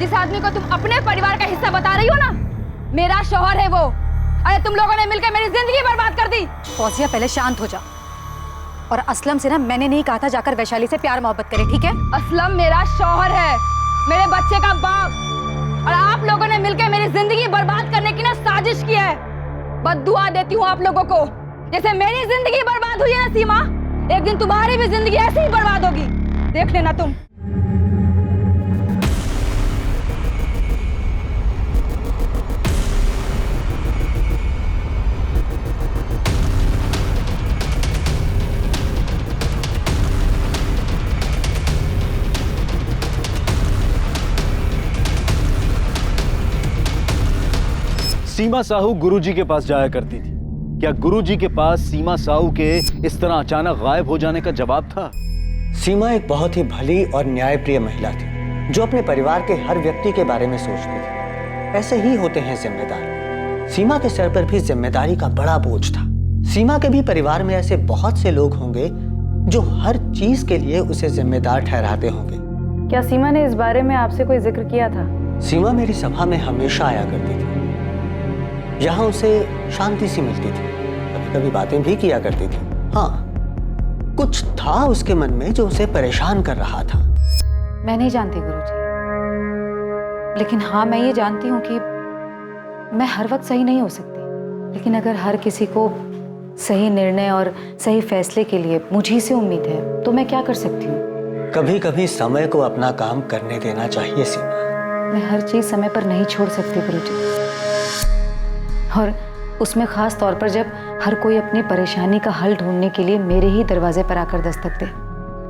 जिस आदमी को तुम अपने परिवार का हिस्सा बता रही हो ना, मेरा शौहर है वो। अरे तुम लोगों ने मिलकर मेरी जिंदगी बर्बाद कर दी। फौजिया पहले शांत हो जा। और असलम से ना मैंने नहीं कहा था जाकर वैशाली से प्यार मोहब्बत करे, ठीक है? असलम मेरा शौहर है, मेरे बच्चे का बाप। और आप लोगों ने मिलकर मेरी जिंदगी बर्बाद करने की ना साजिश की है। बद्दुआ देती हूँ आप लोगों को। जैसे मेरी जिंदगी बर्बाद हुई है ना सीमा, एक दिन तुम्हारी भी जिंदगी ऐसे ही बर्बाद होगी, देख लेना तुम। सीमा साहू गुरुजी के पास जाया करती थी। क्या गुरुजी के पास सीमा साहू के इस तरह अचानक गायब हो जाने का जवाब था? सीमा एक बहुत ही भली और न्यायप्रिय महिला थी, जो अपने परिवार के हर व्यक्ति के बारे में सोचती थी। ऐसे ही होते हैं जिम्मेदार। सीमा के सर पर भी जिम्मेदारी का बड़ा बोझ था। सीमा के भी परिवार में ऐसे बहुत से लोग होंगे जो हर चीज के लिए उसे जिम्मेदार ठहराते होंगे। क्या सीमा ने इस बारे में आपसे कोई जिक्र किया था? सीमा मेरी सभा में हमेशा आया करती थी। यहाँ उसे शांति सी मिलती थी, कभी कभी बातें भी किया करती थी। हाँ, कुछ था उसके मन में जो उसे परेशान कर रहा था। मैं नहीं जानती गुरुजी, लेकिन हाँ मैं ये जानती हूँ कि मैं हर वक्त सही नहीं हो सकती। लेकिन अगर हर किसी को सही निर्णय और सही फैसले के लिए मुझी से उम्मीद है तो मैं क्या कर सकती हूँ? कभी कभी समय को अपना काम करने देना चाहिए सीमा। मैं हर चीज समय पर नहीं छोड़ सकती गुरुजी, और उसमें खास तौर पर जब हर कोई अपनी परेशानी का हल ढूंढने के लिए मेरे ही दरवाजे पर आकर दस्तक दे।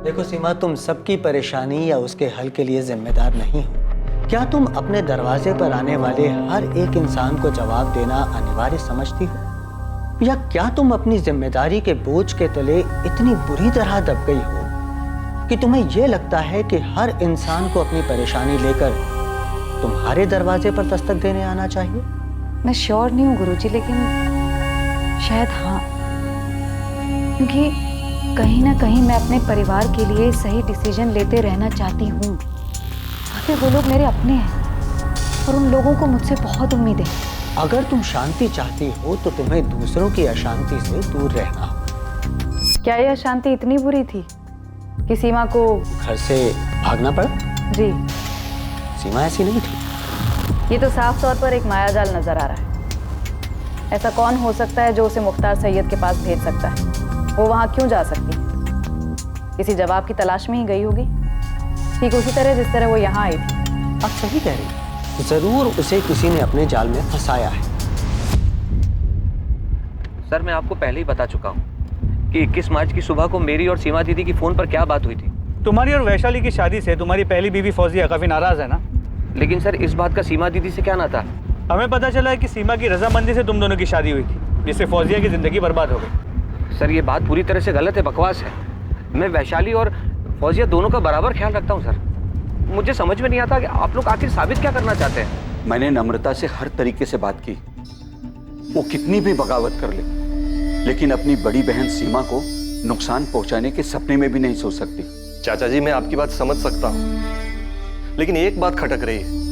देखो सीमा, तुम सबकी परेशानी या उसके हल के लिए जिम्मेदार नहीं हो। क्या तुम अपने दरवाजे पर आने वाले हर एक इंसान को जवाब देना अनिवार्य समझती हो? या क्या तुम अपनी जिम्मेदारी के बोझ के तले इतनी बुरी तरह दब गई हो कि तुम्हें यह लगता है कि हर इंसान को अपनी परेशानी लेकर तुम्हारे दरवाजे पर दस्तक देने आना चाहिए? मैं श्योर नहीं हूँ गुरुजी, लेकिन शायद हाँ, क्योंकि कहीं ना कहीं मैं अपने परिवार के लिए सही डिसीजन लेते रहना चाहती हूँ। आखिर वो लोग मेरे अपने हैं और उन लोगों को मुझसे बहुत उम्मीद है। अगर तुम शांति चाहती हो तो तुम्हें दूसरों की अशांति से दूर रहना होगा। क्या यह अशांति इतनी बुरी थी कि सीमा को घर से भागना पड़ा? जी, सीमा ऐसी नहीं थी। ये तो साफ तौर पर एक मायाजाल नजर आ रहा है। ऐसा कौन हो सकता है जो उसे मुख्तार सैयद के पास भेज सकता है? वो वहां क्यों जा सकती? किसी जवाब की तलाश में ही गई होगी, ठीक उसी तरह जिस तरह वो यहाँ आई थी। आप सही कह रही हैं। जरूर उसे किसी ने अपने जाल में फंसाया है। सर, मैं आपको पहले ही बता चुका हूँ कि 21 मार्च की सुबह को मेरी और सीमा दीदी की फोन पर क्या बात हुई थी। तुम्हारी और वैशाली की शादी से तुम्हारी पहली बीवी फौजिया काफी नाराज है ना? लेकिन सर, इस बात का सीमा दीदी से क्या नाता? हमें पता चला है कि सीमा की रजामंदी से तुम दोनों की शादी हुई थी, जिससे फौजिया की जिंदगी बर्बाद हो गई। सर, ये बात पूरी तरह से गलत है, बकवास है। मैं वैशाली और फौजिया दोनों का बराबर ख्याल रखता हूँ सर। मुझे समझ में नहीं आता कि आप लोग आखिर साबित क्या करना चाहते हैं। मैंने नम्रता से हर तरीके से बात की, वो कितनी भी बगावत कर ले, लेकिन अपनी बड़ी बहन सीमा को नुकसान पहुंचाने के सपने में भी नहीं सोच सकती। चाचा जी, मैं आपकी बात समझ सकता हूँ, लेकिन एक बात खटक रही है।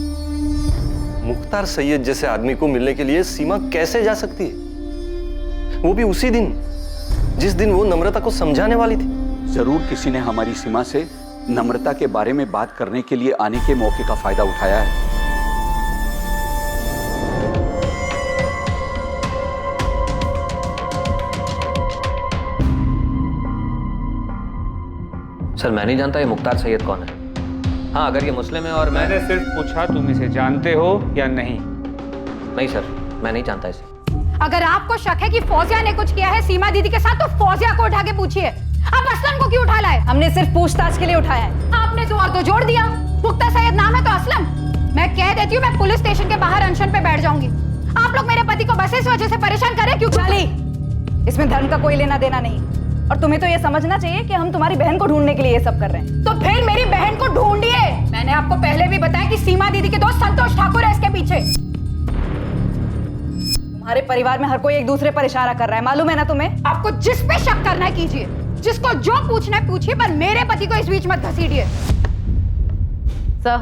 मुख्तार सैयद जैसे आदमी को मिलने के लिए सीमा कैसे जा सकती है, वो भी उसी दिन जिस दिन वो नम्रता को समझाने वाली थी। जरूर किसी ने हमारी सीमा से नम्रता के बारे में बात करने के लिए आने के मौके का फायदा उठाया है। सर, मैं नहीं जानता ये मुख्तार सैयद कौन है। हाँ, अगर ये मुस्लिम है और मैंने सिर्फ पूछा तुम इसे जानते हो या नहीं? नहीं सर, मैं नहीं जानता इसे। अगर आपको शक है कि फौजिया ने कुछ किया है सीमा दीदी के साथ, तो फौजिया को उठा के पूछिए। आप असलम को क्यों उठा लाए? हमने सिर्फ पूछताछ के लिए उठाया है। आपने दो और दो जोड़ दिया। मुख्तार सैयद नाम है तो असलम। मैं कह देती हूँ, मैं पुलिस स्टेशन के बाहर अनशन पे बैठ जाऊंगी। आप लोग मेरे पति को बस इस वजह से परेशान कर रहे क्यों? चाली, इसमें धर्म का कोई लेना देना नहीं, और तुम्हें तो ये समझना चाहिए कि हम तुम्हारी बहन को ढूंढने के लिए ये सब कर रहे हैं। तो फिर मेरी बहन को ढूंढिए। मैंने आपको पहले भी बताया कि सीमा दीदी के दोस्त संतोष ठाकुर है इसके पीछे। तुम्हारे परिवार में हर कोई एक दूसरे पर इशारा कर रहा है, मालूम है ना तुम्हें? आपको जिस पे शक करना है कीजिए, जिसको जो पूछना है पूछिए, पर मेरे पति को इस बीच मत घसीटिए। सर,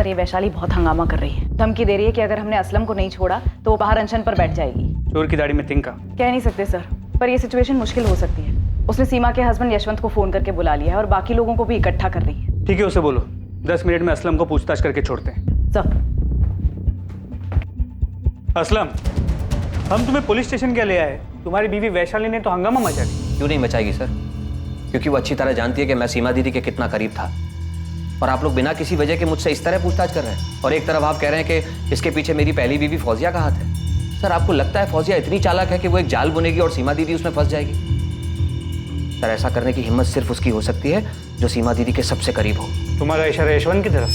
सर ये वैशाली बहुत हंगामा कर रही है, धमकी दे रही है कि अगर हमने असलम को नहीं छोड़ा तो वो बाहर अनशन पर बैठ जाएगी। चोर की दाढ़ी में तिनका। कह नहीं सकते सर, पर ये सिचुएशन मुश्किल हो सकती है। उसने सीमा के हस्बैंड यशवंत को फोन करके बुला लिया है और बाकी लोगों को भी इकट्ठा कर रही है। ठीक है, उसे बोलो 10 मिनट में असलम को पूछताछ करके छोड़ते हैं। सर असलम, हम तुम्हें पुलिस स्टेशन क्या ले आए? तुम्हारी बीवी वैशाली ने तो हंगामा मचा दी। क्यों नहीं मचाएगी सर? क्योंकि वो अच्छी तरह जानती है कि मैं सीमा दीदी के कितना करीब था। और आप लोग बिना किसी वजह के मुझसे इस तरह पूछताछ कर रहे हैं। और एक तरफ आप कह रहे हैं कि इसके पीछे मेरी पहली बीवी फौजिया का हाथ है। सर आपको लगता है फौजिया इतनी चालाक है कि वो एक जाल बुनेगी और सीमा दीदी उसमें फंस जाएगी? सर ऐसा करने की हिम्मत सिर्फ उसकी हो सकती है जो सीमा दीदी के सबसे करीब हो। तुम्हारा इशारा यशवंत की तरफ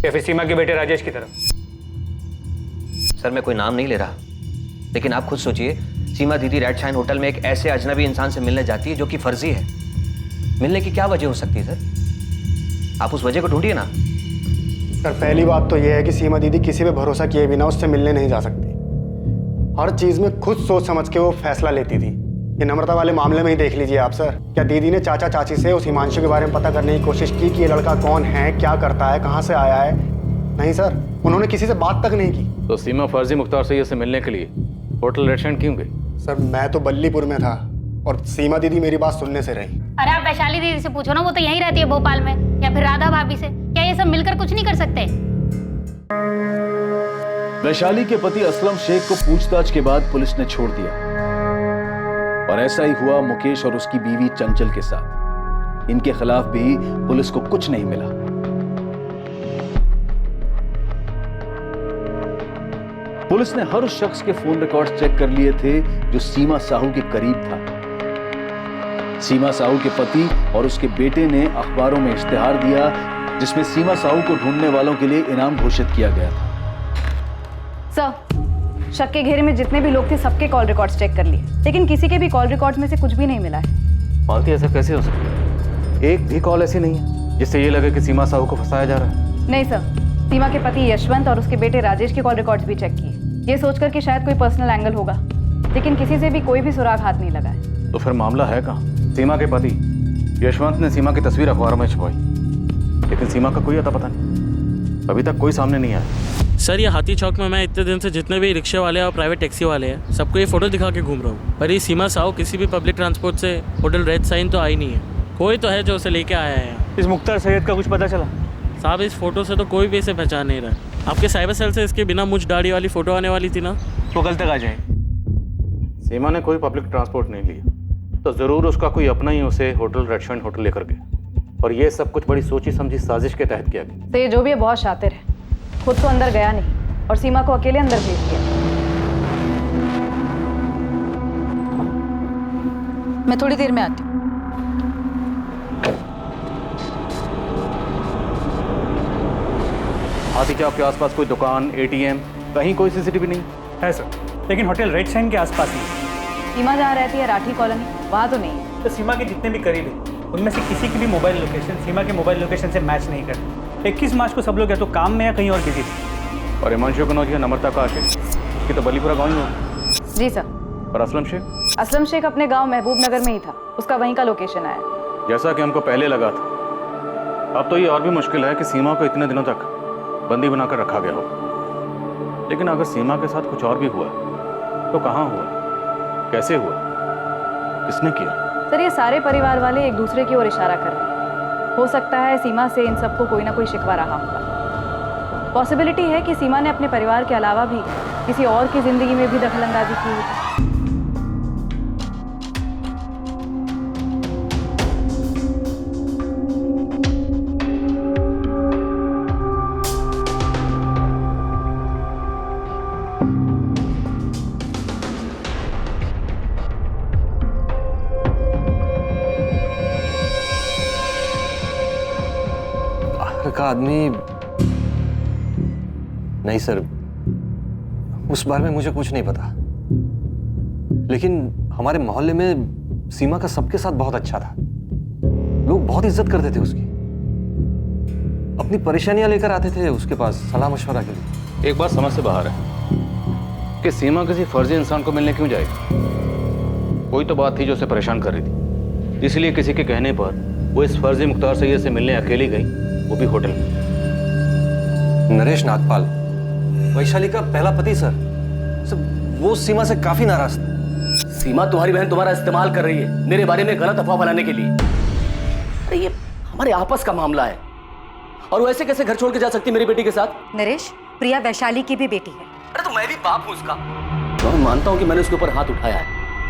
या फिर सीमा के बेटे राजेश की तरफ? सर मैं कोई नाम नहीं ले रहा, लेकिन आप खुद सोचिए, सीमा दीदी रेड शाइन होटल में एक ऐसे अजनबी इंसान से मिलने जाती है जो कि फर्जी है। मिलने की क्या वजह हो सकती है सर? आप उस वजह को ढूंढिए ना। सर पहली बात तो यह है कि सीमा दीदी किसी पे भरोसा किए बिना उससे मिलने नहीं जा सकती। हर चीज में खुद सोच समझ के वो फैसला लेती थी। ये नम्रता वाले मामले में ही देख लीजिए आप सर। क्या दीदी ने चाचा चाची से उस हिमांशु के बारे में पता करने की कोशिश की कि ये लड़का कौन है, क्या करता है, कहाँ से आया है? नहीं सर, उन्होंने किसी से बात तक नहीं की। तो सीमा फर्जी मुख्तार सैयद से मिलने के लिए होटल रेड शाइन क्यों गई? सर मैं तो बल्लीपुर में था और सीमा दीदी मेरी बात सुनने से रही। अरे आप वैशाली दीदी से पूछो ना, वो तो यहीं रहती है भोपाल में, या फिर राधा भाभी से। क्या ये सब मिलकर कुछ नहीं कर सकते? वैशाली के पति असलम शेख को पूछताछ के बाद पुलिस ने छोड़ दिया और ऐसा ही हुआ मुकेश और उसकी बीवी चंचल के साथ। इनके खिलाफ भी पुलिस को कुछ नहीं मिला। पुलिस ने हर उस शख्स के फोन रिकॉर्ड्स चेक कर लिए थे जो सीमा साहू के करीब था। सीमा साहू के पति और उसके बेटे ने अखबारों में इश्तिहार दिया जिसमें सीमा साहू को ढूंढने वालों के लिए इनाम घोषित किया गया था। सर शक के घेरे में जितने भी लोग थे सबके कॉल रिकॉर्ड्स चेक कर लिए, लेकिन किसी के भी कॉल रिकॉर्ड्स में से कुछ भी नहीं मिला है। मालती ऐसा कैसे हो सकता है? एक भी कॉल ऐसी नहीं है जिससे ये लगे कि सीमा साहू को फंसाया जा रहा है। नहीं सर, सीमा के पति यशवंत और उसके बेटे राजेश के कॉल रिकॉर्ड्स भी चेक किए, ये सोचकर कि शायद कोई पर्सनल एंगल होगा, लेकिन किसी से भी कोई भी सुराग हाथ नहीं लगा है। तो फिर मामला है कहाँ? सीमा के पति यशवंत ने सीमा की तस्वीर अखबारों में छपवाई, लेकिन सीमा का कोई अता पता नहीं, अभी तक कोई सामने नहीं आया। सर ये हाथी चौक में मैं इतने दिन से जितने भी रिक्शे वाले और प्राइवेट टैक्सी वाले हैं सबको ये फोटो दिखा के घूम रहा हूँ, पर ये सीमा साहू किसी भी पब्लिक ट्रांसपोर्ट से होटल रेड साइन तो आई नहीं है। कोई तो है जो उसे लेके आया है यहाँ। इस मुख्तार सैयद का कुछ पता चला? साहब इस फोटो से तो कोई भी इसे पहचान नहीं रहा। आपके साइबर सेल से इसके बिना मुझ दाढ़ी वाली फोटो आने वाली थी ना, तो कल तक आ जाए। सीमा ने कोई पब्लिक ट्रांसपोर्ट नहीं लिया तो जरूर उसका कोई अपना ही उसे होटल रेड शाइन होटल लेकर गया, और ये सब कुछ बड़ी सोची समझी साजिश के तहत किया गया। तो ये जो भी है बहुत शातिर है, खुद तो अंदर गया नहीं और सीमा को अकेले अंदर भेज दिया। मैं थोड़ी देर में आती हूँ। हाथी चौक के आसपास कोई दुकान, एटीएम, कहीं कोई सीसीटीवी नहीं है सर, लेकिन होटल रेड साइन के आसपास नहीं। सीमा जहाँ रहती है राठी कॉलोनी, वहाँ तो नहीं है। तो सीमा के जितने भी करीब है उनमें से किसी की भी मोबाइल लोकेशन सीमा के मोबाइल लोकेशन से मैच नहीं करती। 21 मार्च को सब लोग या तो काम में या कहीं और बिजी थे। और हिमांशु कनौजिया नम्रता का आशिक कि तो बलीपुरा गाँव ही हो। जी सर। और असलम शेख? असलम शेख अपने गांव महबूब नगर में ही था, उसका वहीं का लोकेशन आया। जैसा कि हमको पहले लगा था। अब तो ये और भी मुश्किल है कि सीमा को इतने दिनों तक बंदी बनाकर रखा गया हो, लेकिन अगर सीमा के साथ कुछ और भी हुआ तो कहाँ हुआ, कैसे हुआ, किसने किया? सर ये सारे परिवार वाले एक दूसरे की ओर इशारा कर रहे हैं। हो सकता है सीमा से इन सबको कोई ना कोई शिकवा रहा होगा। पॉसिबिलिटी है कि सीमा ने अपने परिवार के अलावा भी किसी और की जिंदगी में भी दखलंदाजी की है। का आदमी नहीं सर, उस बारे में मुझे कुछ नहीं पता, लेकिन हमारे मोहल्ले में सीमा का सबके साथ बहुत अच्छा था। लोग बहुत इज्जत करते थे उसकी, अपनी परेशानियां लेकर आते थे उसके पास सलाह मशवरा के लिए। एक बात समझ से बाहर है कि सीमा किसी फर्जी इंसान को मिलने क्यों जाएगी? कोई तो बात थी जो उसे परेशान कर रही थी, इसलिए किसी के कहने पर वो इस फर्जी मुख्तार सैयद से मिलने अकेली गई, वो भी होटल में। नरेश नागपाल, वैशाली का पहला पति सर। वो सीमा से काफी नाराज था। सीमा तुम्हारी बहन तुम्हारा इस्तेमाल कर रही है मेरे बारे में गलत अफवाह फैलाने के लिए। अरे ये हमारे आपस का मामला है और वो ऐसे कैसे घर छोड़ के जा सकती मेरी बेटी के साथ? नरेश, प्रिया वैशाली की भी बेटी है। अरे तो मैं भी बाप हूं उसका। तो मैं मानता हूं कि मैंने उसके ऊपर हाथ उठाया है,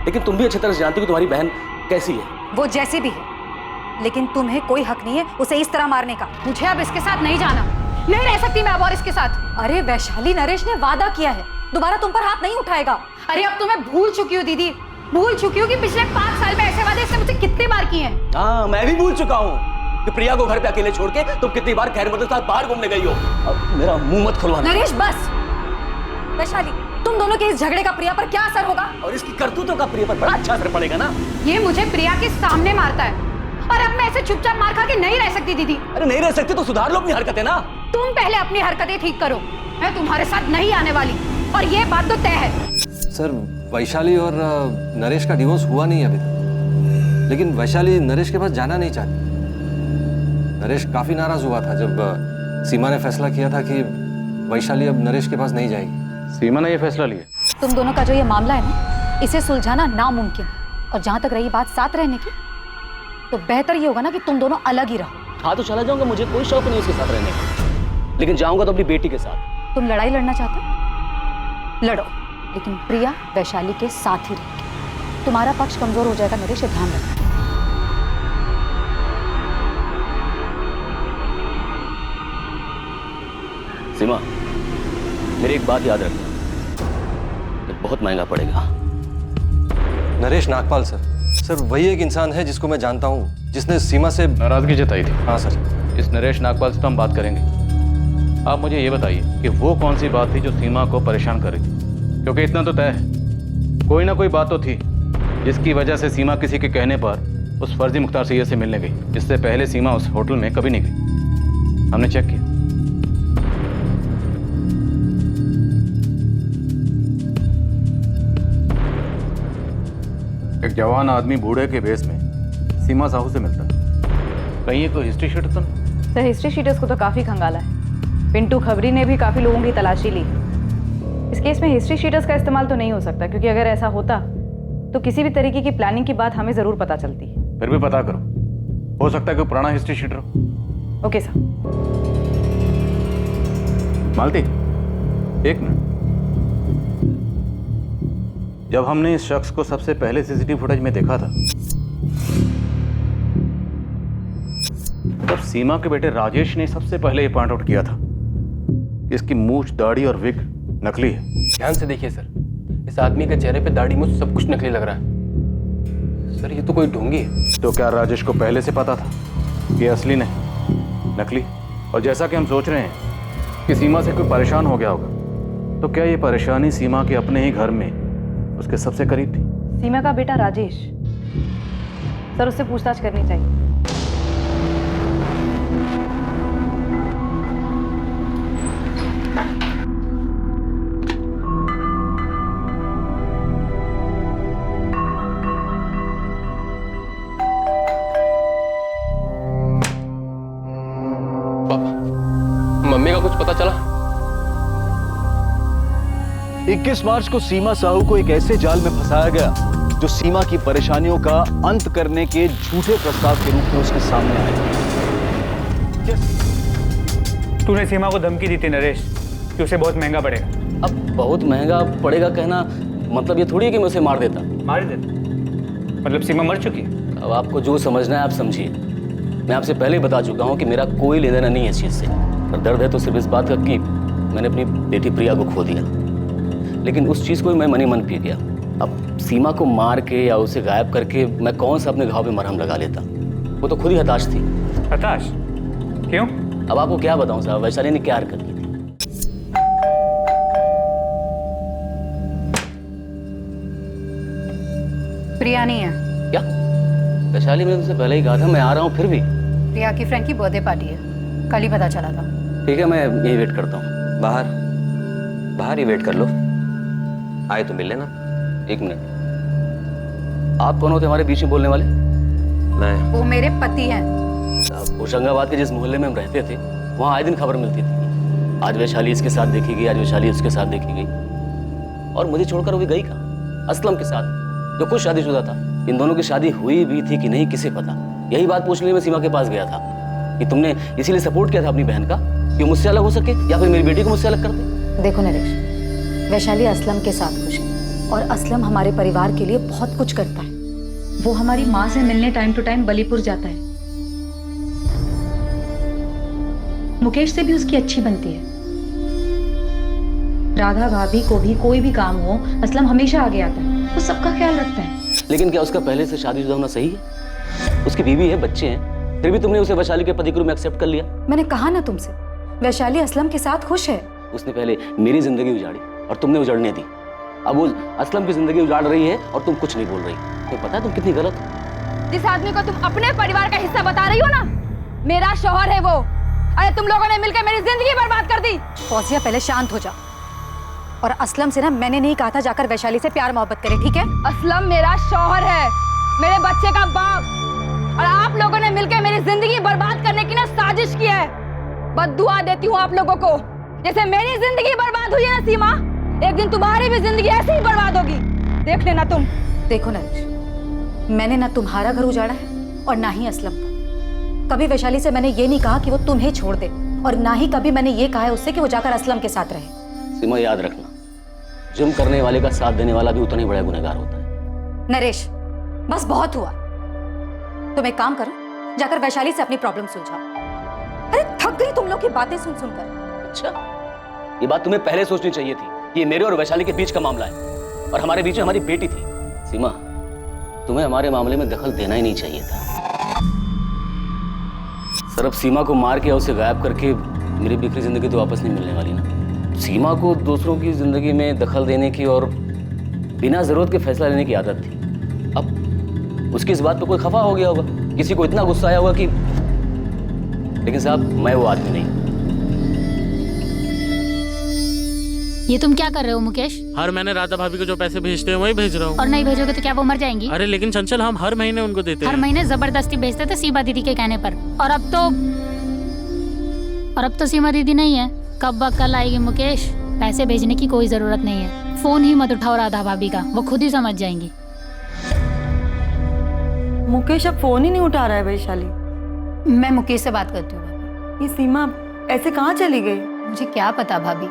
लेकिन तुम भी अच्छी तरह से जानती हो कि तुम्हारी बहन कैसी है। वो जैसी भी है, लेकिन तुम्हें कोई हक नहीं है उसे इस तरह मारने का। मुझे अब इसके साथ नहीं जाना, नहीं रह सकती मैं अब और इसके साथ। अरे वैशाली, नरेश ने वादा किया है दोबारा तुम पर हाथ नहीं उठाएगा। अरे अब तो मैं भूल चुकी हूँ दीदी, भूल चुकी हूँ कि पिछले 5 साल में ऐसे वादे इसने मुझसे कितने बार किए हैं। हाँ, मैं भी भूल चुका हूँ कि प्रिया को घर पे अकेले छोड़ के तुम कितनी बार खैर मदद के साथ बाहर घूमने गई हो। अब मेरा मुंह मत खुलवाना। नरेश बस। वैशाली, तुम दोनों के इस झगड़े का प्रिया पर क्या असर होगा? और इसकी करतूतों का प्रिया पर बड़ा अच्छा असर पड़ेगा ना। ये मुझे प्रिया के सामने मारता है और अब मैं ऐसे चुपचाप मार खा के नहीं रह सकती दीदी। अरे नहीं रह सकती तो सुधार लो अपनी हरकतें ना। तुम पहले अपनी हरकतें ठीक करो, मैं तुम्हारे साथ नहीं आने वाली और ये बात तो तय है। सर, वैशाली और नरेश का डिवोर्स हुआ नहीं अभी तक, लेकिन वैशाली नरेश के पास जाना नहीं चाहती। नरेश काफी नाराज हुआ था जब सीमा ने फैसला किया था कि वैशाली अब नरेश के पास नहीं जाएगी। सीमा ने ये फैसला लिया। तुम दोनों का जो ये मामला है ना, इसे सुलझाना नामुमकिन। और जहां तक रही बात साथ रहने की, तो बेहतर ये होगा ना कि तुम दोनों अलग ही रहो। हाँ तो चला जाऊंगा, मुझे कोई शौक नहीं उसके साथ रहने का, लेकिन जाऊंगा तो अपनी बेटी के साथ। तुम लड़ाई लड़ना चाहते हो, लड़ो, लेकिन प्रिया वैशाली के साथ ही रहेगी। तुम्हारा पक्ष कमजोर हो जाएगा नरेश, ध्यान रखना। सीमा, मेरी एक बात याद रखना, ये बहुत महंगा पड़ेगा। नरेश नागपाल सर वही एक इंसान है जिसको मैं जानता हूँ, जिसने सीमा से नाराजगी जताई थी। हाँ सर। इस नरेश नागपाल से तो हम बात करेंगे। आप मुझे ये बताइए कि वो कौन सी बात थी जो सीमा को परेशान कर रही थी? क्योंकि इतना तो तय है, कोई ना कोई बात तो थी जिसकी वजह से सीमा किसी के कहने पर उस फर्जी मुख्तार सैयद से मिलने गई। इससे पहले सीमा उस होटल में कभी नहीं गई, हमने चेक किया। एक जवान आदमी बूढ़े के भेस में सीमा साहू से मिलता है। कहीं ये कोई हिस्ट्री शीटर तो नहीं? सर, हिस्ट्री शीटर्स को तो काफ़ी खंगाला है। पिंटू खबरी ने भी काफ़ी लोगों की तलाशी ली। इस केस में हिस्ट्री शीटर्स का इस्तेमाल तो नहीं हो सकता, क्योंकि अगर ऐसा होता तो किसी भी तरीके की प्लानिंग की बात हमें ज़रूर पता चलती। फिर भी पता करो, हो सकता है कोई पुराना हिस्ट्री शीटर हो। Okay sir. मालती, एक मिनट। जब हमने इस शख्स को सबसे पहले सीसीटीवी फुटेज में देखा था, तब सीमा के बेटे राजेश ने सबसे पहले ये पॉइंट आउट किया था कि इसकी मूछ, दाढ़ी और विग नकली है। ध्यान से देखिए सर, इस आदमी के चेहरे पे दाढ़ी मूछ सब कुछ नकली लग रहा है। सर, ये तो कोई ढोंगी है। तो क्या राजेश को पहले से पता था कि असली नहीं, नकली? और जैसा कि हम सोच रहे हैं कि सीमा से कोई परेशान हो गया होगा, तो क्या ये परेशानी सीमा के अपने ही घर में उसके सबसे करीब थी? सीमा का बेटा राजेश, सर उससे पूछताछ करनी चाहिए। मम्मी का कुछ पता चला? 21 मार्च को सीमा साहू को एक ऐसे जाल में फंसाया गया जो सीमा की परेशानियों का अंत करने के झूठे प्रस्ताव के रूप में उसके सामने आया। तूने सीमा को धमकी दी थी नरेश कि उसे बहुत महंगा पड़ेगा। अब बहुत महंगा पड़ेगा कहना मतलब ये थोड़ी है कि मैं उसे मार देता। मार देता? मतलब सीमा मर चुकी है? अब आपको जो समझना है आप समझिए। मैं आपसे पहले ही बता चुका हूँ कि मेरा कोई लेना देना नहीं है इस चीज़ से। और दर्द है तो सिर्फ इस बात का कि मैंने अपनी बेटी प्रिया को खो दिया, लेकिन उस चीज़ को भी मैं मनी मन पी गया। अब सीमा को मार के या उसे गायब करके मैं कौन सा अपने घाव पे मरहम लगा लेता? वो तो खुद ही हताश थी। हताश? क्यों? अब आपको क्या बताऊं साहब, वैशाली ने क्या हरकत की थी। प्रिया नहीं है। क्या? वैशाली, मैंने तुमसे पहले ही कहा था मैं आ रहा हूँ, फिर भी? प्रिया की फ्रेंड की बर्थडे पार्टी है, कल ही पता चला था। ठीक है, मैं यही वेट करता हूँ। बाहर ही वेट कर लो, आए तो मिल लेना। 1 मिनट। आप कौन होते हमारे बीच में बोलने वाले? मैं। वो मेरे पति हैं। होशंगाबाद के जिस मोहल्ले में हम रहते थे वहाँ आए दिन खबर मिलती थी आज वैशाली इसके साथ देखी गई, आज वैशाली उसके साथ देखी गई, और मुझे छोड़कर वो भी गई कहाँ? असलम के साथ, जो खुद शादीशुदा था। इन दोनों की शादी हुई भी थी कि नहीं किसे पता। यही बात पूछने लिए मैं सीमा के पास गया था कि तुमने इसीलिए सपोर्ट किया था अपनी बहन का कि वो मुझसे अलग हो सके या फिर मेरी बेटी को मुझसे अलग कर दे। देखो नरेश, वैशाली असलम के साथ खुश है और असलम हमारे परिवार के लिए बहुत कुछ करता है। वो हमारी माँ से मिलने टाइम टू टाइम बलीपुर जाता है। मुकेश से भी उसकी अच्छी बनती है। राधा भाभी को भी कोई भी काम हो, असलम हमेशा आगे आता है, वो सबका ख्याल रखता है। लेकिन क्या उसका पहले से शादीशुदा होना सही है? उसकी बीवी है, बच्चे हैं, फिर भी तुमने उसे वैशाली के पति के रूप में एक्सेप्ट कर लिया। मैंने कहा ना तुमसे, वैशाली असलम के साथ खुश है। उसने पहले मेरी जिंदगी उजाड़ी और तुमने उजाड़ने दी। अब वो असलम की जिंदगी उजाड़ रही है और तुम कुछ नहीं बोल रही। तुम्हें पता है तुम कितनी गलत हो? जिस आदमी को तुम अपने परिवार का हिस्सा बता रही हो ना, मेरा शौहर है वो। अरे तुम लोगों ने मिलकर मेरी जिंदगी बर्बाद कर दी। फौजिया पहले शांत हो जा। और असलम से ना मैंने नहीं कहा था जाकर वैशाली से प्यार मोहब्बत करे, ठीक है? असलम मेरा शौहर है, मेरे बच्चे का बाप, और आप लोगों ने मिलकर मेरी जिंदगी बर्बाद करने की ना साजिश की है। बद्दुआ देती हूँ आप लोगों को। जैसे मेरी जिंदगी बर्बाद हुई है ना सीमा, एक दिन तुम्हारी भी जिंदगी ऐसे ही बर्बाद होगी, देख लेना तुम। देखो नरेश, मैंने ना तुम्हारा घर उजाड़ा है और ना ही असलम का। कभी वैशाली से मैंने ये नहीं कहा कि वो तुम्हें छोड़ दे, और ना ही कभी मैंने ये कहा है उससे कि वो जाकर असलम के साथ रहे। सीमा, याद रखना, जुर्म करने वाले का साथ देने वाला भी उतना ही बड़ा गुनहगार होता है। नरेश, बस बहुत हुआ। तुम एक काम करो, जाकर वैशाली से अपनी प्रॉब्लम सुलझाओ। अरे थक गई तुम लोग की बातें सुन सुनकर। अच्छा, ये बात तुम्हें पहले सोचनी चाहिए थी कि ये मेरे और वैशाली के बीच का मामला है और हमारे बीच में हमारी बेटी थी। सीमा, तुम्हें हमारे मामले में दखल देना ही नहीं चाहिए था। सर, अब सीमा को मार के और उसे गायब करके मेरी बिखरी जिंदगी तो वापस नहीं मिलने वाली ना। सीमा को दूसरों की जिंदगी में दखल देने की और बिना जरूरत के फैसला लेने की आदत थी। अब उसकी इस बात पे कोई खफा हो गया होगा, किसी को इतना गुस्सा आया होगा कि, लेकिन साहब मैं वो आदमी नहीं। ये तुम क्या कर रहे हो मुकेश? हर महीने राधा भाभी को जो पैसे भेजते हैं वही भेज रहा हूँ। और नहीं भेजोगे तो क्या वो मर जाएंगी? अरे लेकिन चंचल, हम हर महीने उनको देते हैं। हर महीने जबरदस्ती भेजते थे सीमा दीदी के कहने पर, और अब तो सीमा दीदी नहीं है। कब कल आएगी मुकेश? पैसे भेजने की कोई जरूरत नहीं है, फोन ही मत उठाओ राधा भाभी का, वो खुद ही समझ जाएंगी। मुकेश अब फोन ही नहीं उठा रहा है वैशाली। मैं मुकेश से बात करती हूँ भाभी। ये सीमा ऐसे कहाँ चली गई? मुझे क्या पता भाभी,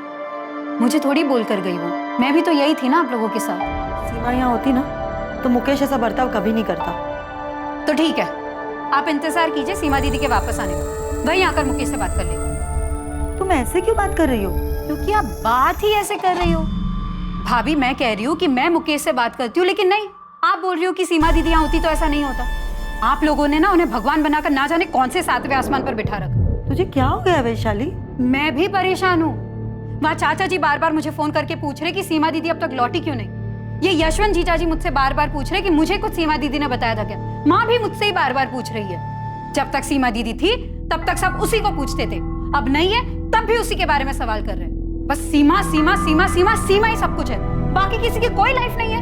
मुझे थोड़ी बोल कर गई वो। मैं भी तो यही थी ना आप लोगों के साथ। सीमा यहाँ होती ना तो मुकेश ऐसा बर्ताव कभी नहीं करता। तो ठीक है, आप इंतजार कीजिए सीमा दीदी के वापस आने का, वहीं आकर मुकेश से बात कर लेंगे। तुम ऐसे क्यों बात कर रही हो? क्योंकि आप बात ही ऐसे कर रही हो। भाभी, मैं कह रही हूँ कि मैं मुकेश से बात करती हूँ, लेकिन नहीं, आप बोल रही हो कि सीमा दीदी यहाँ होती तो ऐसा नहीं होता। आप लोगों ने ना उन्हें भगवान बनाकर ना जाने कौन से 7वें आसमान पर बिठा रखा। तुझे क्या हो गया वैशाली? मैं भी परेशान हूँ। वहाँ चाचा जी बार बार मुझे फोन करके पूछ रहे कि सीमा दीदी अब तक लौटी क्यों नहीं। ये यशवंत जीजा जी मुझसे बार बार पूछ रहे कि मुझे कुछ सीमा दीदी ने बताया था क्या। माँ भी मुझसे ही बार बार पूछ रही है। जब तक सीमा दीदी थी तब तक सब उसी को पूछते थे, अब नहीं है तब भी उसी के बारे में सवाल कर रहे हैं। बस सीमा सीमा सीमा सीमा सीमा ही सब कुछ है, बाकी किसी की कोई लाइफ नहीं है।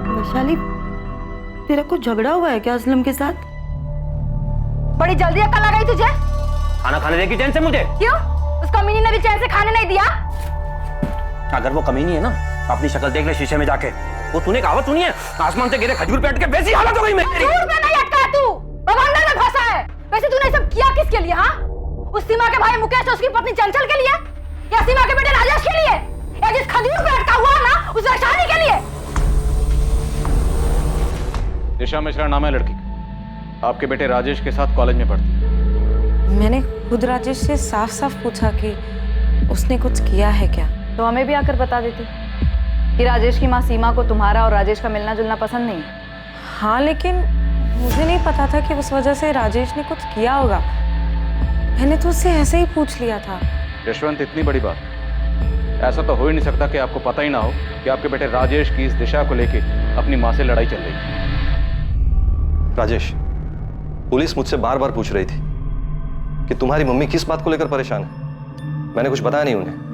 वैशाली, तेरा कुछ झगड़ा हुआ है क्या असलम के साथ? बड़ी जल्दी अकल आ गई तुझे? खाना खाने देगी चैन से मुझे? क्यों? उस कमीनी ने भी चैन से खाने नहीं दिया? अगर वो कमीनी है ना, अपनी शक्ल देख ले शीशे में जाके। वो तूने कहावत सुनी है, आसमान से गिरे खजूर पे अटके वैसी हालत हो गई मेरी। खजूर पे नहीं अटका तू, बवंडर में फंसा है। वैसे तूने सब किया किसके लिए? हाँ, उस सीमा के भाई मुकेश और उसकी पत्नी चंचल के लिए, या सीमा के बेटे राजेश के लिए, या जिस खजूर पे अटका हुआ ना उस वैशाली के लिए? दिशा मिश्रा नाम है लड़की का, आपके बेटे राजेश के साथ कॉलेज में पढ़ती है। मैंने खुद राजेश से साफ साफ पूछा कि उसने कुछ किया है क्या। तो हमें भी आकर बता देती कि राजेश की माँ सीमा को तुम्हारा और राजेश का मिलना जुलना पसंद नहीं है। हाँ, लेकिन मुझे नहीं पता था कि उस वजह से राजेश ने कुछ किया होगा। मैंने तो उससे ऐसे ही पूछ लिया था। यशवंत, इतनी बड़ी बात, ऐसा तो हो ही नहीं सकता कि आपको पता ही ना हो कि आपके बेटे राजेश की इस दिशा को लेके अपनी माँ से लड़ाई चल रही थी। राजेश, पुलिस मुझसे बार बार पूछ रही थी कि तुम्हारी मम्मी किस बात को लेकर परेशान है। मैंने कुछ बताया नहीं उन्हें।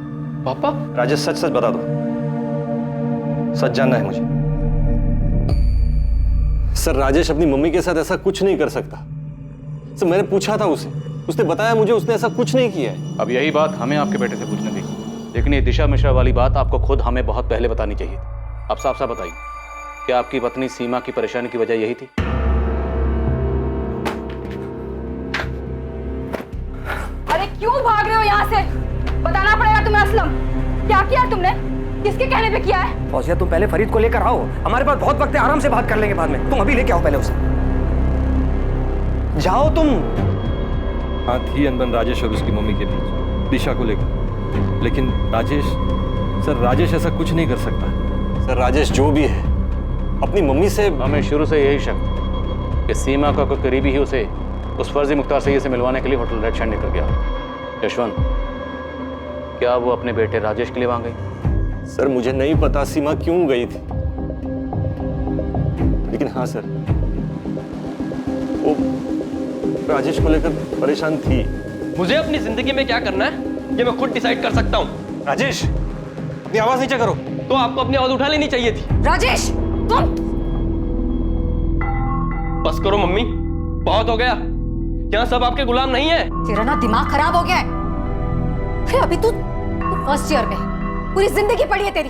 पापा? राजेश, सच सच बता दो, सच जानना है मुझे। सर, राजेश अपनी मम्मी के साथ ऐसा कुछ नहीं कर सकता। सर, मैंने पूछा था उसे, उसने बताया मुझे उसने ऐसा कुछ नहीं किया है। अब यही बात हमें आपके बेटे से पूछने दी। लेकिन ये दिशा मिश्रा वाली बात आपको खुद हमें बहुत पहले बतानी चाहिए थी। अब साफ साफ बताइए, क्या आपकी पत्नी सीमा की परेशानी की वजह यही थी? अरे क्यों भाग रहे हो यहाँ से? बताना पड़ेगा तुम्हें असलम, क्या किया तुमने? किसके कहने पे किया है? फौजिया तुम पहले फरीद को लेकर आओ, हमारे पास बहुत वक्त है, आराम से बात कर लेंगे बाद में। तुम अभी लेके आओ पहले उसे। जाओ तुम। हाँ थी अनबन राजेश और उसकी मम्मी के बीच दिशा को लेकर, लेकिन राजेश ऐसा कुछ नहीं कर सकता। सर राजेश जो भी है अपनी मम्मी से, हमें शुरू से यही शक था कि सीमा का कोई करीबी ही उसे उस फर्जी मुख्तार सैयद से मिलवाने के लिए होटल रेड शाइन लेकर गया। यशवंत, क्या वो अपने बेटे राजेश के लिए वहां गई? सर मुझे नहीं पता सीमा क्यों गई थी, लेकिन हाँ सर वो राजेश को लेकर परेशान थी। मुझे अपनी जिंदगी में क्या करना है ये मैं खुद डिसाइड कर सकता हूँ। राजेश अपनी आवाज नीचे करो। तो आपको अपनी आवाज उठा लेनी चाहिए थी। राजेश तुम बस करो मम्मी, बहुत हो गया। यहाँ सब आपके गुलाम नहीं है। तेरा ना दिमाग खराब हो गया है। अरे अभी तू फर्स्ट ईयर में, पूरी जिंदगी पड़ी है तेरी।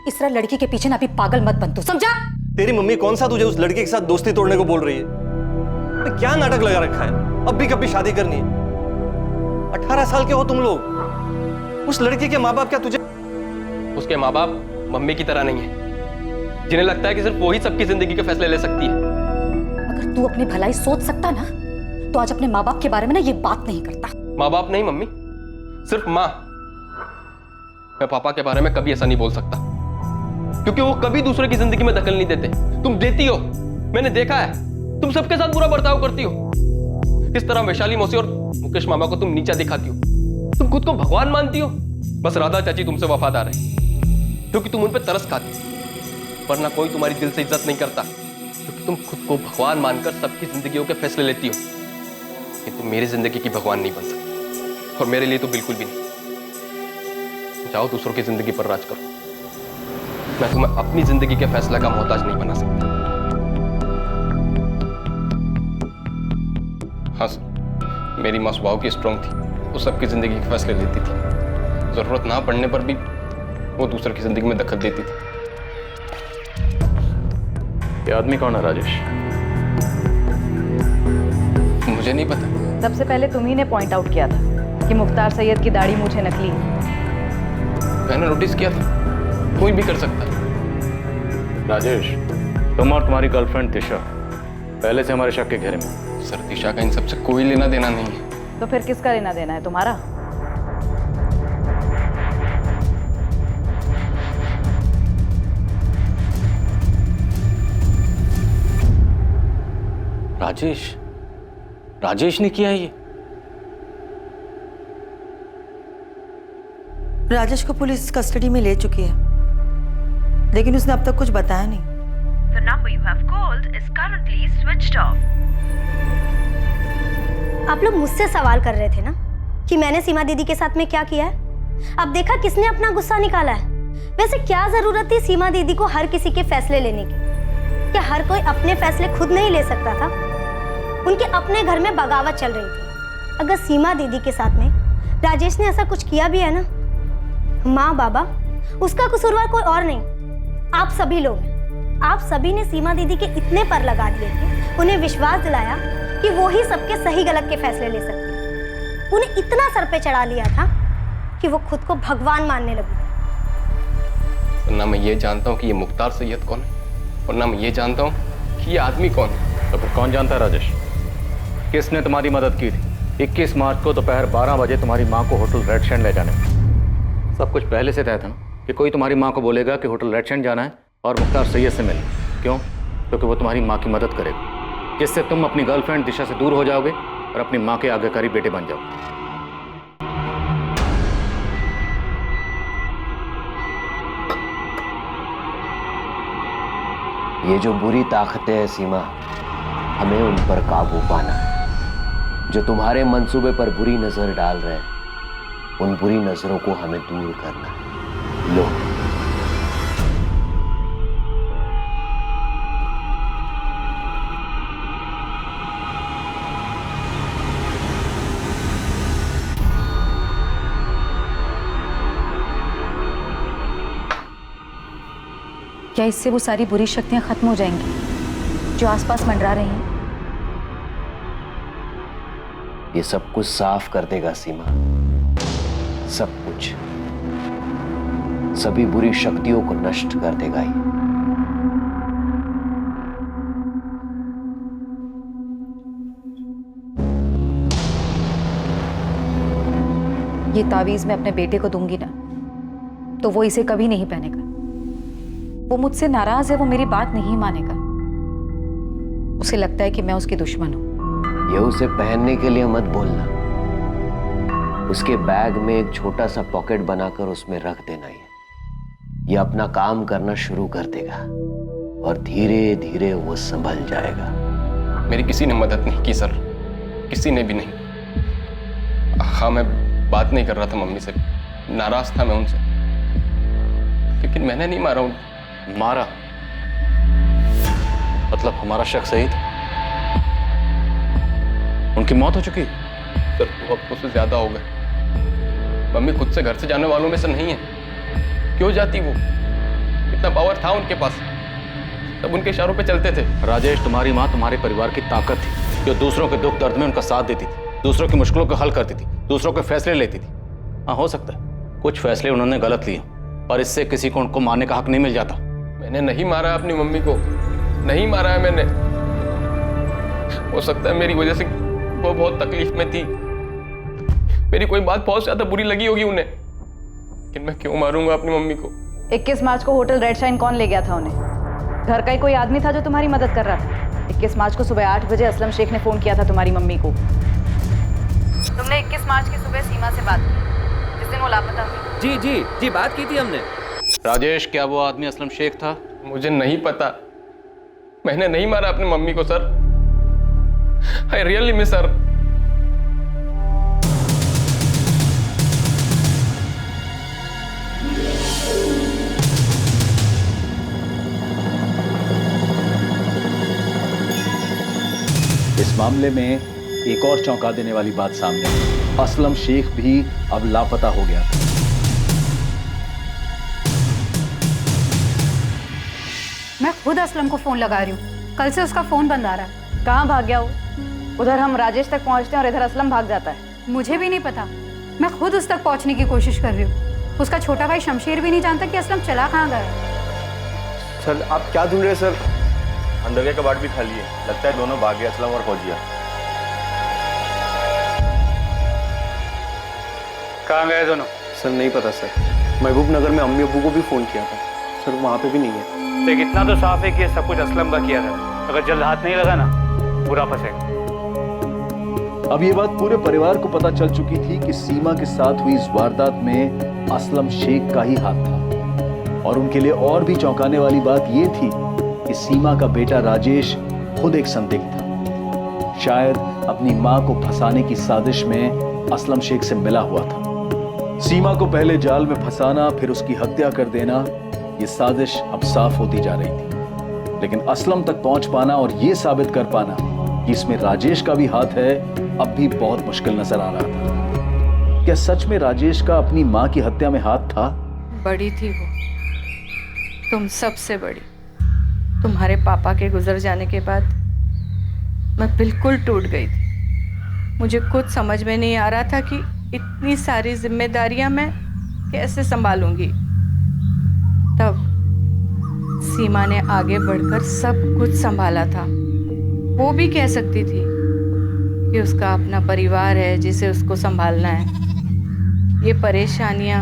इस तरह लड़की के पीछे ना अभी पागल मत बन तू, समझा? तेरी मम्मी कौन सा तुझे उस लड़के के साथ दोस्ती तोड़ने को बोल रही है? तो क्या नाटक लगा रखा है? अब भी कभी शादी करनी है? 18 साल के हो तुम लोग। उस लड़की के माँ बाप क्या तुझे? उसके माँ बाप मम्मी की तरह नहीं है, जिन्हें लगता है कि सिर्फ वो ही सबकी जिंदगी के फैसले ले सकती है। अगर तू अपनी भलाई सोच सकता ना तो आज अपने माँ बाप के बारे में ना ये बात नहीं करता। माँ बाप नहीं मम्मी, सिर्फ माँ। मैं पापा के बारे में कभी ऐसा नहीं बोल सकता, क्योंकि वो कभी दूसरे की जिंदगी में दखल नहीं देते। तुम देती हो, मैंने देखा है। तुम सबके साथ बुरा बर्ताव करती हो। किस तरह वैशाली मौसी और मुकेश मामा को तुम नीचा दिखाती हो। तुम खुद को भगवान मानती हो। बस राधा चाची तुमसे वफादार है क्योंकि तुम उन पर तरस खाती हो, वरना कोई तुम्हारी दिल से इज्जत नहीं करता, क्योंकि तुम खुद को भगवान मानकर सबकी जिंदगियों के फैसले लेती हो। कि तुम मेरी जिंदगी की भगवान नहीं बन सकती, और मेरे लिए तो बिल्कुल भी नहीं। जाओ दूसरों की जिंदगी पर राज करो। मैं तुम्हें अपनी जिंदगी के फैसले का मोहताज नहीं बना सकता। हाँ सर, मेरी माँ स्वभाव की स्ट्रांग थी, वो सबकी जिंदगी के फैसले लेती थी। जरूरत ना पड़ने पर भी वो दूसरे की जिंदगी में दखल देती थी। ये आदमी कौन है राजेश? मुझे नहीं पता। सबसे पहले तुम्ही ने पॉइंट आउट किया था कि मुख्तार सैयद की दाढ़ी मूछें नकली है। मैंने नोटिस किया था, कोई भी कर सकता है। राजेश, तुम और तुम्हारी गर्लफ्रेंड दिशा पहले से हमारे शक के घेरे में। सर दिशा का इन सबसे कोई लेना देना नहीं है। तो फिर किसका लेना देना है? तुम्हारा? राजेश ने किया ये? राजेश को पुलिस कस्टडी में ले चुकी है, लेकिन उसने अब तक कुछ बताया नहीं। The number you have called is currently switched off. आप लोग मुझसे सवाल कर रहे थे ना कि मैंने सीमा दीदी के साथ में क्या किया है। अब देखा किसने अपना गुस्सा निकाला है। वैसे क्या जरूरत थी सीमा दीदी को हर किसी के फैसले लेने की? क्या हर कोई अपने फैसले खुद नहीं ले सकता था? उनके अपने घर में बगावत चल रही थी। अगर सीमा दीदी के साथ में राजेश ने ऐसा कुछ किया भी है ना, माँ बाबा, उसका कसूरवार कोई और नहीं, आप सभी लोग हैं। आप सभी ने सीमा दीदी के इतने पर लगा दिए थे, उन्हें विश्वास दिलाया कि वो ही सबके सही गलत के फैसले ले सकती है। उन्हें इतना सर पे चढ़ा लिया था कि वो खुद को भगवान मानने लगी। ना मैं ये जानता हूँ कि ये मुख्तार सैयद कौन है, और ना मैं ये जानता हूँ कि ये आदमी कौन है। तो फिर कौन जानता है राजेश? किसने तुम्हारी मदद की थी 21 मार्च को दोपहर 12 बजे तुम्हारी माँ को होटल रेड शाइन ले जाने में? सब कुछ पहले से तय था ना कि कोई तुम्हारी माँ को बोलेगा कि होटल रेड शाइन जाना है और मुख्तार सैयद से मिलना। क्यों? क्योंकि वो तुम्हारी माँ की मदद करेगा, जिससे तुम अपनी गर्लफ्रेंड दिशा से दूर हो जाओगे और अपनी माँ के आज्ञाकारी बेटे बन जाओगे। ये जो बुरी ताकतें हैं सीमा, हमें उन पर काबू पाना है। जो तुम्हारे मंसूबे पर बुरी नजर डाल रहे हैं, उन बुरी नजरों को हमें दूर करना है। लो, क्या इससे वो सारी बुरी शक्तियां खत्म हो जाएंगी जो आसपास मंडरा रही हैं? ये सब कुछ साफ कर देगा सीमा, सब कुछ, सभी बुरी शक्तियों को नष्ट कर देगा ये तावीज मैं अपने बेटे को दूंगी ना तो वो इसे कभी नहीं पहनेगा। वो मुझसे नाराज है, वो मेरी बात नहीं मानेगा। उसे लगता है कि मैं उसकी दुश्मन हूं। ये उसे पहनने के लिए मत बोलना, उसके बैग में एक छोटा सा पॉकेट बनाकर उसमें रख देना। ये अपना काम करना शुरू कर देगा और धीरे धीरे वो संभल जाएगा। मेरी किसी ने मदद नहीं की सर, किसी ने भी नहीं। हाँ, मैं बात नहीं कर रहा था मम्मी से, नाराज था मैं उनसे, लेकिन मैंने नहीं मारा उनको। मारा? मतलब हमारा शक सही था? उनकी मौत हो चुकी? सर वो अब उससे ज्यादा हो गए। मम्मी खुद से घर से जाने वालों में से नहीं है, क्यों जाती वो? इतना पावर था उनके पास, सब उनके इशारों पे चलते थे। राजेश, तुम्हारी माँ तुम्हारे परिवार की ताकत थी, जो दूसरों के दुख दर्द में उनका साथ देती थी, दूसरों की मुश्किलों को हल करती थी, दूसरों के फैसले लेती थी। हाँ, हो सकता है कुछ फैसले उन्होंने गलत लिए, पर इससे किसी को उनको मारने का हक नहीं मिल जाता। मैंने नहीं मारा अपनी मम्मी को, नहीं मारा है मैंने। हो सकता है मेरी वजह से वो बहुत तकलीफ में थी, मेरी कोई बात बहुत ज्यादा बुरी लगी होगी उन्हें, लेकिन मैं क्यों मारूंगा अपनी मम्मी को? 21 मार्च को होटल रेड शाइन कौन ले गया था उन्हें? घर का ही कोई आदमी था जो तुम्हारी मदद कर रहा था। 21 मार्च को सुबह 8 बजे असलम शेख ने फोन किया था तुम्हारी मम्मी को। तुमने 21 मार्च की सुबह सीमा से बात की, जिस दिन वो लापता हुई। जी जी जी, बात की थी हमने। राजेश, क्या वो आदमी असलम शेख था? मुझे नहीं पता, मैंने नहीं मारा अपनी मम्मी को sir. I really miss her. इस मामले में एक और चौंका देने वाली बात सामने आई। असलम शेख भी अब लापता हो गया था। मैं खुद असलम को फोन लगा रही हूँ, कल से उसका फोन बंद आ रहा है। कहाँ भाग गया वो? उधर हम राजेश तक पहुँचते हैं और इधर असलम भाग जाता है। मुझे भी नहीं पता, मैं खुद उस तक पहुँचने की कोशिश कर रही हूँ। उसका छोटा भाई शमशेर भी नहीं जानता कि असलम चला कहाँ गया। सर आप क्या ढूंढ रहे हैं सर? अंदर के कबाड़ भी खाली है, लगता है दोनों भाग गए, असलम और फौजिया। कहाँ गए दोनों? सर नहीं पता सर, महबूब नगर में अम्मी अब्बू को भी फोन किया था सर, वहाँ पे भी नहीं है। देख, इतना तो साफ है कि ये सब कुछ असलम का किया था। अगर जल्द हाथ नहीं लगा ना, बुरा फंसेगा। अब ये बात पूरे परिवार को पता चल चुकी थी कि सीमा के साथ हुई इस वारदात में असलम शेख का ही हाथ था। और उनके लिए और भी चौंकाने वाली बात ये थी कि सीमा का बेटा राजेश खुद एक संदिग्ध था। शायद अपनी मां को फंसाने की साजिश में असलम शेख से मिला हुआ था। सीमा को पहले जाल में फंसाना, फिर उसकी हत्या कर देना, ये साजिश अब साफ होती जा रही थी। लेकिन असलम तक पहुंच पाना और ये साबित कर पाना कि इसमें राजेश का भी हाथ है, अब भी बहुत मुश्किल नजर आ रहा था। क्या सच में राजेश का अपनी मां की हत्या में हाथ था? बड़ी थी वो, तुम सबसे बड़ी। तुम्हारे पापा के गुजर जाने के बाद मैं बिल्कुल टूट गई थी। मुझे खुद समझ में नहीं आ रहा था कि इतनी सारी जिम्मेदारियां मैं कैसे संभालूंगी। तब सीमा ने आगे बढ़कर सब कुछ संभाला था। वो भी कह सकती थी कि उसका अपना परिवार है जिसे उसको संभालना है। ये परेशानियां,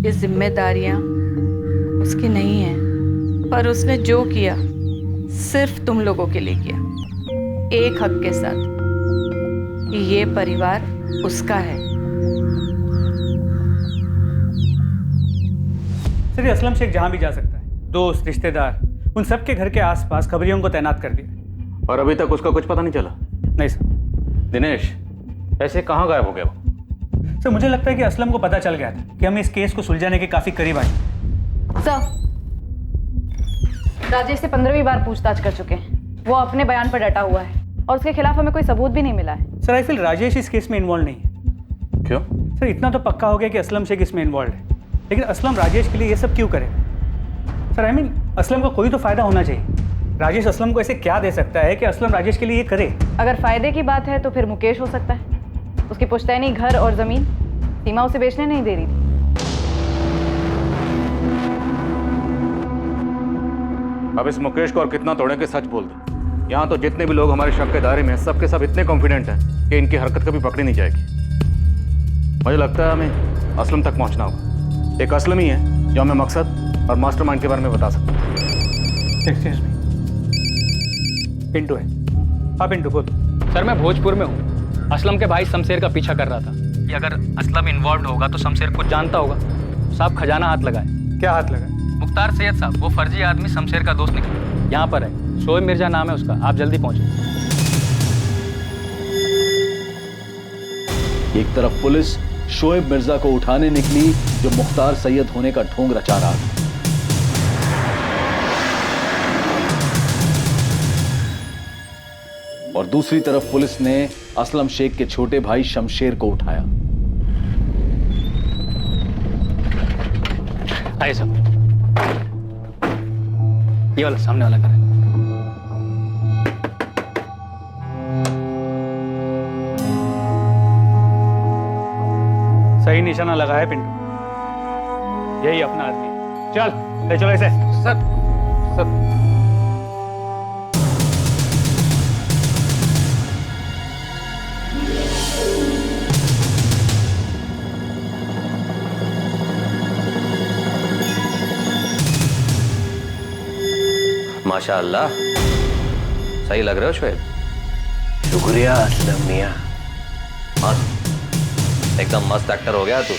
ये जिम्मेदारियां उसकी नहीं हैं, पर उसने जो किया सिर्फ तुम लोगों के लिए किया, एक हक के साथ कि ये परिवार उसका है। सर, असलम शेख जहां भी जा सकता है, दोस्त, रिश्तेदार, उन सब के घर के आसपास खबरियों को तैनात कर दिया। और अभी तक उसका कुछ पता नहीं चला? नहीं सर। दिनेश, ऐसे कहाँ गायब हो गया वो? सर मुझे लगता है कि असलम को पता चल गया था कि हम इस केस को सुलझाने के काफी करीब आए। सर, राजेश से 15वीं बार पूछताछ कर चुके हैं। वो अपने बयान पर डटा हुआ है और उसके खिलाफ हमें कोई सबूत भी नहीं मिला है। सर आई फील राजेश इस केस में इन्वॉल्व नहीं है। क्यों? सर इतना तो पक्का हो गया कि असलम शेख इसमें इन्वॉल्व है, लेकिन असलम राजेश के लिए ये सब क्यों करे? सर आई मीन असलम को कोई तो फायदा होना चाहिए। राजेश असलम को ऐसे क्या दे सकता है कि असलम राजेश के लिए ये करे? अगर फायदे की बात है तो फिर मुकेश हो सकता है। उसकी पुश्तैनी घर और जमीन सीमा उसे बेचने नहीं दे रही थी। अब इस मुकेश को और कितना तोड़े के सच बोल दो। यहाँ तो जितने भी लोग हमारे शक के दायरे में हैं, सब के सब इतने कॉन्फिडेंट हैं कि इनकी हरकत कभी पकड़ी नहीं जाएगी। मुझे लगता है हमें असलम तक पहुँचना होगा। एक असलम ही है जो हमें मकसद और मास्टरमाइंड के बारे में बता सकता है। एक्सक्यूज मी, पिंटू है। हाँ पिंटू बोल। सर मैं भोजपुर में हूँ। असलम के भाई शमशेर का पीछा कर रहा था कि अगर असलम इन्वॉल्व होगा तो शमशेर कुछ जानता होगा। साहब खजाना हाथ लगाए। क्या हाथ लगाए? मुख्तार सैयद साहब, वो फर्जी आदमी शमशेर का दोस्त निकला। यहाँ पर है, शोएब मिर्जा नाम है उसका। आप जल्दी पहुँचे। एक तरफ पुलिस शोएब मिर्जा को उठाने निकली जो मुख्तार सैयद होने का ढोंग रचा रहा था। और दूसरी तरफ पुलिस ने असलम शेख के छोटे भाई शमशेर को उठाया। आइए सब, ये वाला सामने वाला करें। सही निशाना लगा है पिंटू, यही अपना आदमी है। चल ले चलो इसे। सर माशाअल्लाह, सही लग रहे हो शोएब। शुक्रिया असलम मियां। मस्त, एकदम मस्त एक्टर हो गया तू।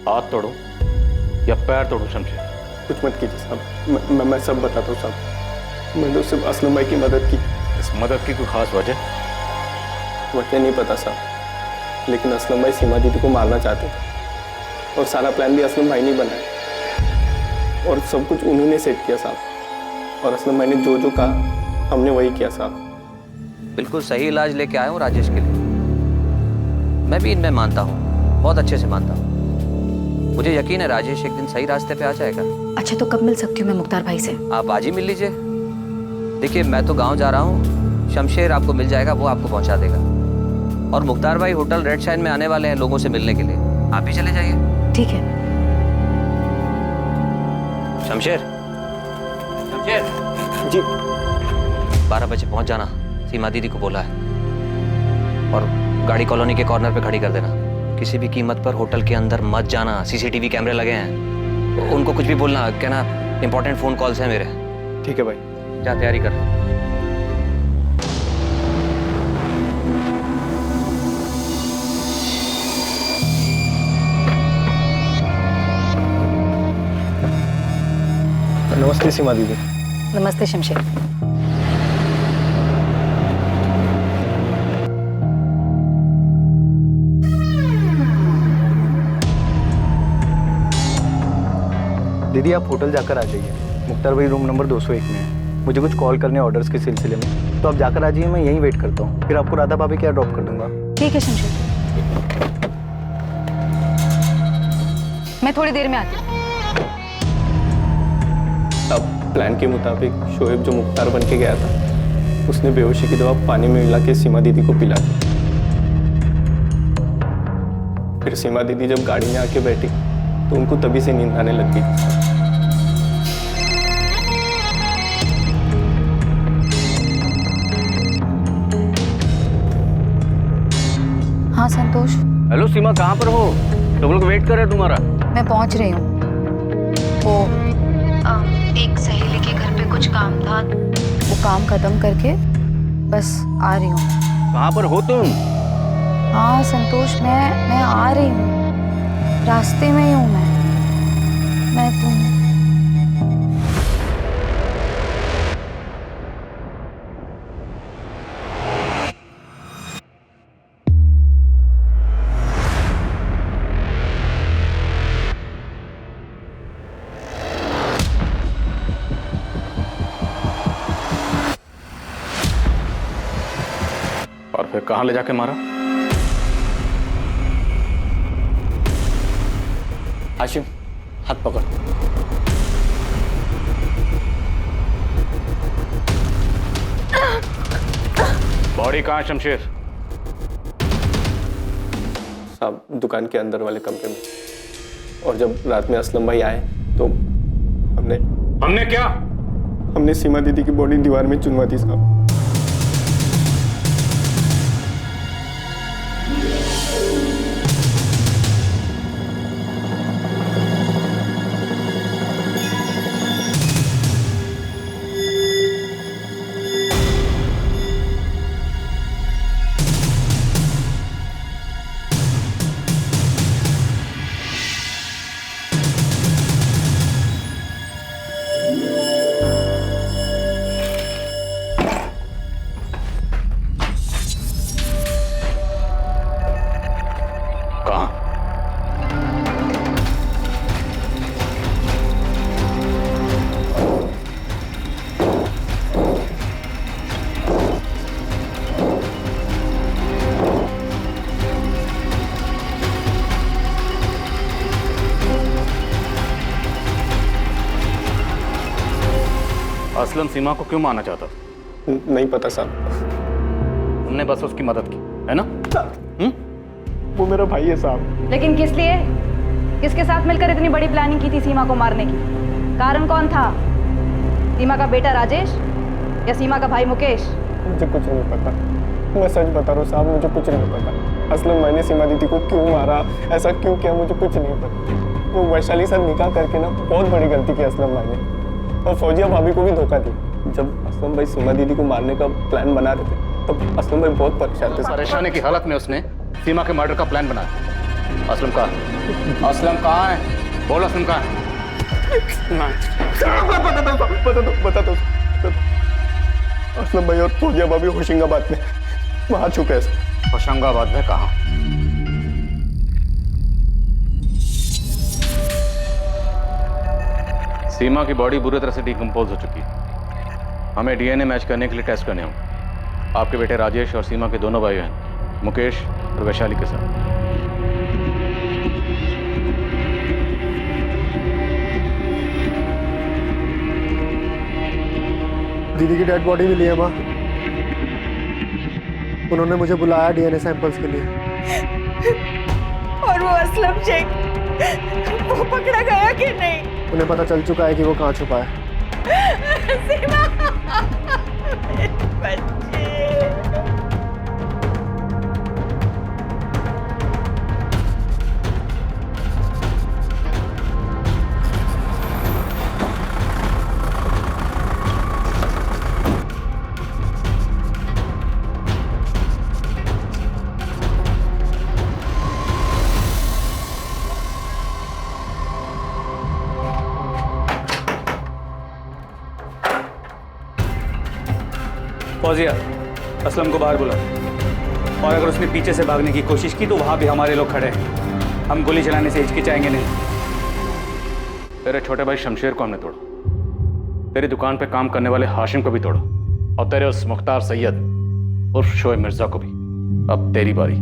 हाथ तोड़ो या पैर तोड़ो शमशेर? कुछ मत कीजिए साहब, मैं सब बताता हूँ साहब। मैंने तो सिर्फ असलम भाई की मदद की। इस मदद की कोई खास वजह? वजह नहीं पता साहब, लेकिन असलम भाई सीमा दीदी को मारना चाहते थे और सारा प्लान भी असलम भाई ने बनाया और सब कुछ उन्होंने सेट किया साहब। और असलम भाई ने जो जो कहा हमने वही किया साहब। बिल्कुल सही इलाज लेके आया हूँ राजेश के लिए। मैं भी इनमें मानता हूँ, बहुत अच्छे से मानता हूँ। मुझे यकीन है राजेश एक दिन सही रास्ते पे आ जाएगा। अच्छा तो कब मिल सकती हूँ मैं मुख्तार भाई से? आप आज ही मिल लीजिए। देखिए मैं तो गांव जा रहा हूँ, शमशेर आपको मिल जाएगा, वो आपको पहुंचा देगा। और मुख्तार भाई होटल रेड शाइन में आने वाले हैं लोगों से मिलने के लिए, आप भी चले जाइए। ठीक है। शमशेर जी 12 बजे पहुंच जाना, सीमा दीदी को बोला है। और गाड़ी कॉलोनी के कॉर्नर पे खड़ी कर देना। किसी भी कीमत पर होटल के अंदर मत जाना, सीसीटीवी कैमरे लगे हैं। उनको कुछ भी बोलना, कहना इंपॉर्टेंट फोन कॉल्स हैं मेरे। ठीक है भाई। जा तैयारी कर। नमस्ते सीमा दीदी। नमस्ते शमशेर। दीदी आप होटल जाकर आ जाइए। मुख्तार भाई रूम नंबर 201 में है। मुझे कुछ कॉल करने ऑर्डर्स के सिलसिले में, तो आप जाकर आ जाइए, मैं यहीं वेट करता हूँ। फिर आपको राधा भाभी क्या ड्रॉप कर दूंगा। ठीक है शमशेर, मैं थोड़ी देर में आती हूँ। अब प्लान के मुताबिक शोएब जो मुख्तार बन के गया था, उसने बेहोशी की दवा पानी में मिला के सीमा दीदी को पिला दी। फिर सीमा दीदी जब गाड़ी में आके बैठी तो उनको तभी से नींद आने लग गई। हाँ संतोष। हेलो सीमा, कहाँ पर हो? तुम लोग वेट कर रहे हैं तुम्हारा। मैं पहुंच रही हूँ। वो एक सहेली के घर पे कुछ काम था, वो काम खत्म करके बस आ रही हूँ। कहाँ पर हो तुम? हाँ संतोष, मैं आ रही हूँ, रास्ते में ही हूँ मैं तुम। और फिर कहाँ ले जाके मारा? हाशिम हाथ पकड़। बॉडी कहाँ है शमशेर? साहब दुकान के अंदर वाले कमरे में। और जब रात में असलम भाई आए तो हमने क्या? हमने सीमा दीदी की बॉडी दीवार में चुनवा दी साहब। असलम सीमा को क्यों मारना चाहता? नहीं पता साहब। तुमने बस उसकी मदद की है ना? वो मेरा भाई है साहब। लेकिन किस लिए? किसके साथ मिलकर इतनी बड़ी प्लानिंग की थी सीमा को मारने की? कारण कौन था? सीमा का बेटा राजेश या सीमा का भाई मुकेश? मुझे कुछ नहीं पता, मैं सच बता रहा हूँ साहब, मुझे कुछ नहीं पता। असलम मैंने सीमा दीदी को क्यों मारा, ऐसा क्यों किया, मुझे कुछ नहीं पता। वो वैशाली से निकाह करके ना बहुत बड़ी गलती की असलम भाई ने, और फौजिया भाभी को भी धोखा दिया। जब असलम भाई सीमा दीदी को मारने का प्लान बना रहे थे तब असलम भाई बहुत परेशान थे। परेशानी की हालत में उसने सीमा के मर्डर का प्लान बनाया। असलम कहाँ है? असलम कहाँ है? बोल असलम कहाँ है? बता दो। असलम भाई और फौजिया भाभी होशिंगाबाद में वहां छुपे हैं। होशंगाबाद में कहाँ? सीमा की बॉडी बुरी तरह से डिकम्पोज हो चुकी है। हमें डीएनए मैच करने के लिए टेस्ट करने होंगे। आपके बेटे राजेश और सीमा के दोनों भाई हैं, मुकेश और वैशाली के साथ। दीदी की डेड बॉडी मिली है माँ। उन्होंने मुझे बुलाया डीएनए सैंपल्स के लिए। और वो असलम शेख, वो पकड़ा गया कि नहीं? उन्हें पता चल चुका है कि वो कहाँ छुपा है। सीमा, मेरे बच्चे। फौजिया, असलम को बाहर बुलाओ। और अगर उसने पीछे से भागने की कोशिश की तो वहां भी हमारे लोग खड़े हैं। हम गोली चलाने से हिचकिचाएंगे नहीं। तेरे छोटे भाई शमशेर को हमने तोड़ा, तेरी दुकान पे काम करने वाले हाशिम को भी तोड़ा, और तेरे उस मुख्तार सैयद उर्फ शोएब मिर्जा को भी। अब तेरी बारी।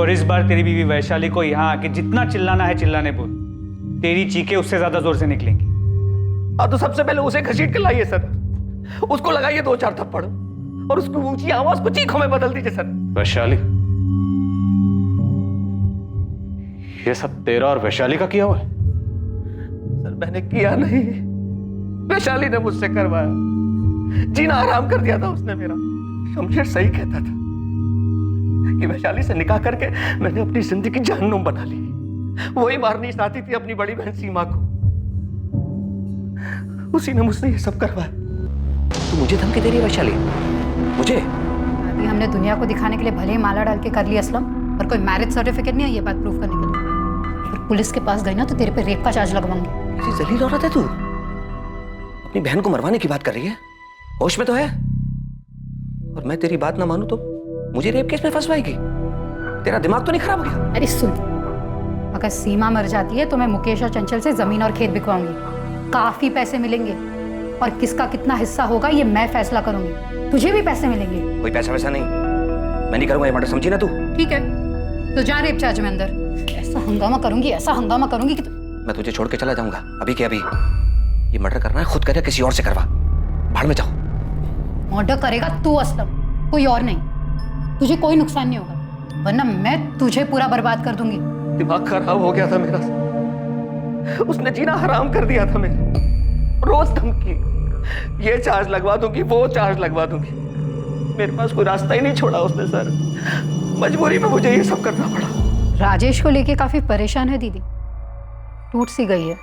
और इस बार तेरी बीवी वैशाली को यहाँ आके जितना चिल्लाना है चिल्लाने बोल। तेरी चीखें उससे ज्यादा जोर से निकलेंगी। हाँ तो सबसे पहले उसे घसीट के लाइए सर, उसको लगाइए 2-4 थप्पड़ और उसकी ऊंची आवाज को चीखों में बदल दीजिए सर। वैशाली, ये सब तेरा और वैशाली का किया हुआ है? सर मैंने किया नहीं, वैशाली ने मुझसे करवाया। जीना आराम कर दिया था उसने मेरा। शमशेर सही कहता था कि वैशाली से निकाह करके मैंने अपनी जिंदगी जहन्नुम बना ली। वही मारनी चाहती थी अपनी बड़ी बहन सीमा को, उसी ने मुझसे ये सब करवाया। तू मुझे धमकी दे रही है वैशाली? मुझे? अभी हमने दुनिया को दिखाने के लिए भले ही माला डाल के कर ली असलम, पर कोई मैरिज सर्टिफिकेट नहीं है ये बात प्रूफ करने के लिए। और पुलिस के पास गई ना तो तेरे पे रेप का चार्ज लगवाऊंगी। किसी जलील औरत है तू, अपनी बहन को मरवाने की बात कर रही है? होश में तो है? और मैं तेरी बात ना मानूं तो मुझे रेप केस में फंसवाएगी? तेरा दिमाग तो नहीं खराब हो गया? अरे सुन, अगर सीमा मर जाती है तो मैं मुकेश और चंचल से जमीन और खेत बिकवाऊंगी। काफी पैसे मिलेंगे और किसका कितना हिस्सा होगा ये मैं फैसला करूंगी। तुझे भी पैसे मिलेंगे। कोई पैसा वैसा नहीं, मैं नहीं करूंगा ये मर्डर, समझी ना तू? ठीक है तो जा रेप चार्ज में अंदर। ऐसा हंगामा करूंगी, ऐसा हंगामा करूंगी कि मैं तुझे छोड़ के चला जाऊंगा अभी के अभी। ये मर्डर करना है खुद कर या किसी और से करवा, भाड़ में जाओ। मर्डर करेगा तू असलम, कोई और नहीं। तुझे कोई नुकसान नहीं होगा, वरना मैं तुझे पूरा बर्बाद कर दूंगी। दिमाग खराब हो गया था मेरा, उसने जीना हराम कर दिया था मेरा। रोज धमकी, ये चार्ज लगवा दूंगी, वो चार्ज लगवा दूंगी। मेरे पास कोई रास्ता ही नहीं छोड़ा उसने सर, मजबूरी में मुझे ये सब करना पड़ा। राजेश को लेके काफी परेशान है दीदी, टूट सी गई है।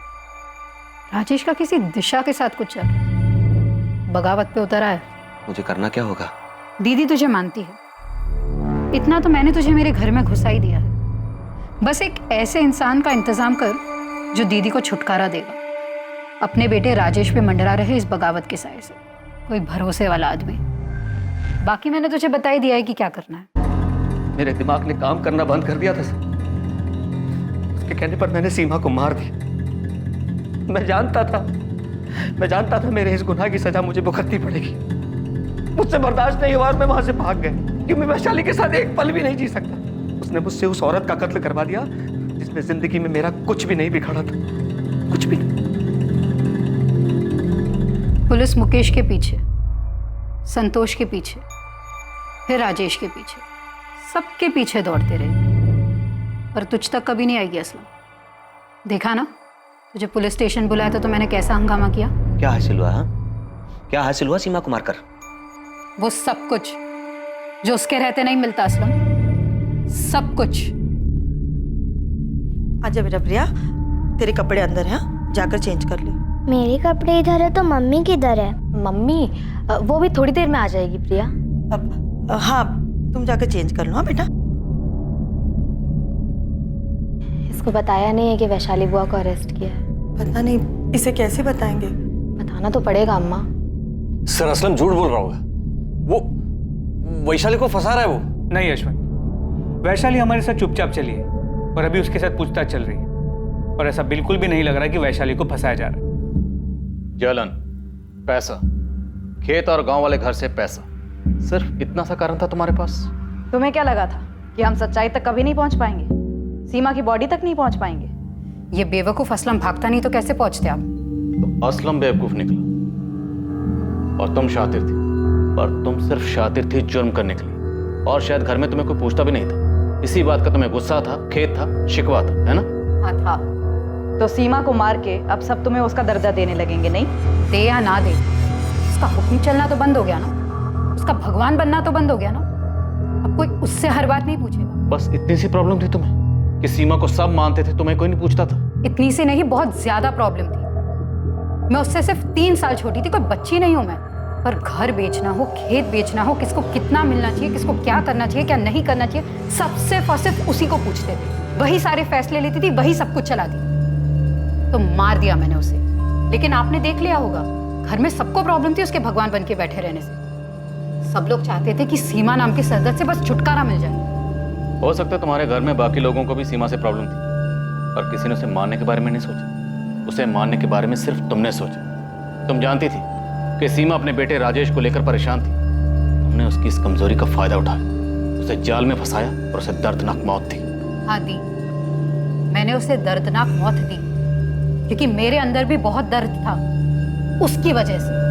राजेश का किसी दिशा के साथ कुछ चल रहा है, बगावत पे उतरा है। मुझे करना क्या होगा? दीदी तुझे मानती है, इतना तो मैंने तुझे मेरे घर में घुसा ही दिया है। बस एक ऐसे इंसान का इंतजाम कर जो दीदी को छुटकारा देगा, अपने बेटे राजेश पे मंडरा रहे इस बगावत के साए से, कोई भरोसे वाला आदमी। बाकी मैंने तुझे बता ही दिया है कि क्या करना है। मेरे दिमाग ने काम करना बंद कर दिया था सर, उसके कहने पर मैंने सीमा को मार दिया। मैं जानता था मेरे इस गुनाह की सजा मुझे भुगतनी पड़ेगी। मुझसे बर्दाश्त नहीं हुआ और मैं वहां से भाग गया, क्योंकि मैं वैशाली के साथ एक पल भी नहीं जी सकता। उसने मुझसे उस औरत का कत्ल करवा दिया जिसमें जिंदगी में मेरा कुछ भी नहीं बिखरा था, कुछ भी। पुलिस मुकेश के पीछे, संतोष के पीछे, फिर राजेश के पीछे, सबके पीछे दौड़ते रहे, पर तुझ तक कभी नहीं आएगी असलम। देखा ना, तुझे पुलिस स्टेशन बुलाया था तो मैंने कैसा हंगामा किया। क्या हासिल हुआ? हाँ, क्या हासिल हुआ सीमा को मारकर? वो सब कुछ जो उसके रहते नहीं मिलता असलम, सब कुछ। आजा बेटा प्रिया, तेरे कपड़े अंदर हैं, जाकर चेंज कर ले। मेरे कपड़े इधर है तो मम्मी किधर है? मम्मी वो भी थोड़ी देर में आ जाएगी प्रिया। हाँ, तुम जाकर चेंज कर लो। हाँ बेटा। इसको बताया नहीं है कि वैशाली बुआ को अरेस्ट किया है? पता नहीं, इसे कैसे बताएंगे? बताना तो पड़ेगा अम्मा। सर असलम झूठ बोल रहा होगा, वो वैशाली को फंसा रहा है। वो नहीं यशवंत, वैशाली हमारे साथ चुपचाप चली है और अभी उसके साथ पूछताछ चल रही है, और ऐसा बिल्कुल भी नहीं लग रहा कि वैशाली को फंसाया जा रहा है। जलन, पैसा, खेत और गांव वाले घर से पैसा, सिर्फ इतना सा कारण था तुम्हारे पास? तुम्हें क्या लगा था कि हम सच्चाई तक कभी नहीं पहुंच पाएंगे, सीमा की बॉडी तक नहीं पहुंच पाएंगे? ये बेवकूफ असलम भागता नहीं तो कैसे पहुंचते आप? तो असलम बेवकूफ निकला और तुम शातिर थी, पर तुम सिर्फ शातिर थी जुर्म करने के लिए, और शायद घर में तुम्हें कोई पूछता भी नहीं था। इसी बात का तुम्हें गुस्सा था, खेद था, शिकवा था, है ना? हाँ था। तो सीमा को मार के अब सब तुम्हें उसका दर्जा देने लगेंगे, नहीं? दे या ना दे, उसका हुक्म चलना तो बंद हो गया ना, उसका भगवान बनना तो बंद हो गया ना। अब कोई उससे हर बात नहीं पूछेगा। बस इतनी सी प्रॉब्लम थी तुम्हें कि सीमा को सब मानते थे, तुम्हें कोई नहीं पूछता था? इतनी सी नहीं, बहुत ज्यादा प्रॉब्लम थी। मैं उससे सिर्फ 3 साल छोटी थी, कोई बच्ची नहीं हूं मैं। पर घर बेचना हो, खेत बेचना हो, किसको कितना मिलना चाहिए, किसको क्या करना चाहिए, क्या नहीं करना चाहिए, सबसे सिर्फ उसी को पूछते थे। वही सारे फैसले लेती थी, वही सब कुछ चलाती थी। तो मार दिया मैंने उसे, लेकिन आपने देख लिया होगा घर में सबको प्रॉब्लम थी उसके भगवान बन के बैठे रहने से। सब लोग चाहते थे कि सीमा नाम के सरदर्द से बस छुटकारा मिल जाए। हो सकता है तुम्हारे घर में बाकी लोगों को भी सीमा से प्रॉब्लम थी, पर किसी ने उसे मारने के बारे में नहीं सोचा। उसे मारने के बारे में सिर्फ तुमने सोचा। तुम जानती थी कि सीमा अपने बेटे राजेश को लेकर परेशान थी। तुमने उसकी इस कमजोरी का फायदा उठाया, उसे जाल में फंसाया और उसे दर्दनाक मौत दी। हाँ दी, मैंने उसे दर्दनाक मौत दी, क्योंकि मेरे अंदर भी बहुत दर्द था उसकी वजह से।